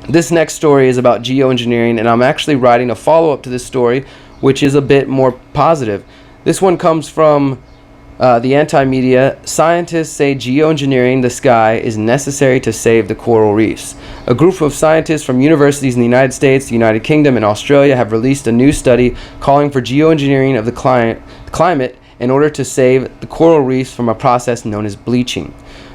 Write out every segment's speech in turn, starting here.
This next story is about geoengineering, and I'm actually writing a follow-up to this story, which is a bit more positive. This one comes from the anti-media. Scientists say geoengineering the sky is necessary to save the coral reefs. A group of scientists from universities in the United States, the United Kingdom, and Australia have released a new study calling for geoengineering of the climate in order to save the coral reefs from a process known as bleaching.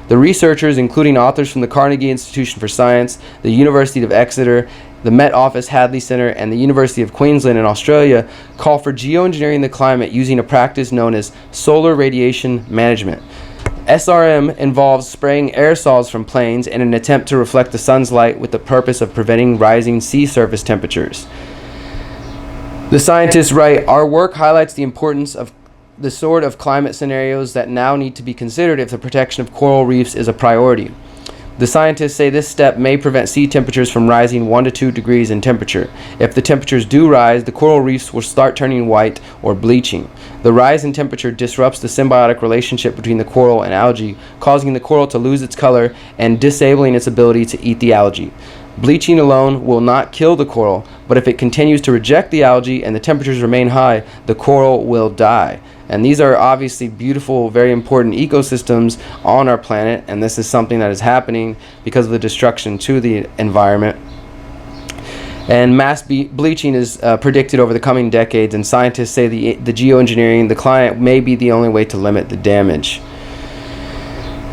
The researchers, including authors from the Carnegie Institution for Science, the University of Exeter, the Met Office Hadley Centre, and the University of Queensland in Australia, call for geoengineering the climate using a practice known as solar radiation management. SRM involves spraying aerosols from planes in an attempt to reflect the sun's light with the purpose of preventing rising sea surface temperatures. The scientists write, "Our work highlights the importance of the sort of climate scenarios that now need to be considered if the protection of coral reefs is a priority. The scientists say this step may prevent sea temperatures from rising 1 to 2 degrees in temperature. If the temperatures do rise, the coral reefs will start turning white or bleaching. The rise in temperature disrupts the symbiotic relationship between the coral and algae, causing the coral to lose its color and disabling its ability to eat the algae. Bleaching alone will not kill the coral, but if it continues to reject the algae and the temperatures remain high, the coral will die." And these are obviously beautiful, very important ecosystems on our planet, and this is something that is happening because of the destruction to the environment. And mass bleaching is predicted over the coming decades, and scientists say the geoengineering, the climate, may be the only way to limit the damage.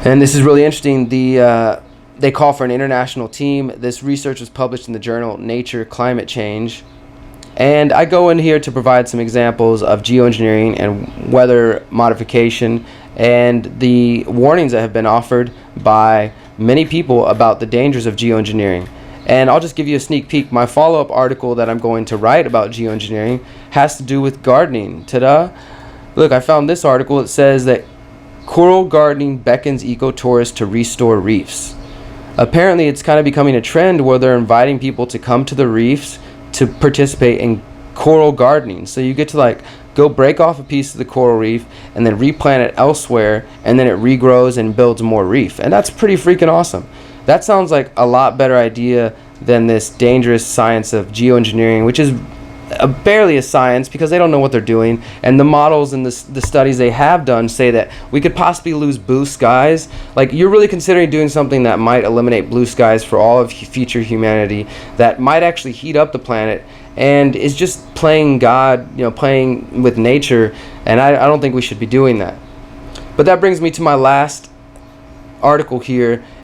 And this is really interesting. They call for an international team. This research was published in the journal Nature Climate Change. And I go in here to provide some examples of geoengineering and weather modification and the warnings that have been offered by many people about the dangers of geoengineering. And I'll just give you a sneak peek. My follow-up article that I'm going to write about geoengineering has to do with gardening. Ta-da! Look, I found this article. It says that coral gardening beckons ecotourists to restore reefs. Apparently, it's kind of becoming a trend where they're inviting people to come to the reefs to participate in coral gardening. So you get to go break off a piece of the coral reef and then replant it elsewhere, and then it regrows and builds more reef. And that's pretty freaking awesome. That sounds like a lot better idea than this dangerous science of geoengineering, which is barely a science because they don't know what they're doing. And the models and the studies they have done say that we could possibly lose blue skies. Like, you're really considering doing something that might eliminate blue skies for all of future humanity, that might actually heat up the planet, and is just playing God, playing with nature. And I don't think we should be doing that. But that brings me to my last article here.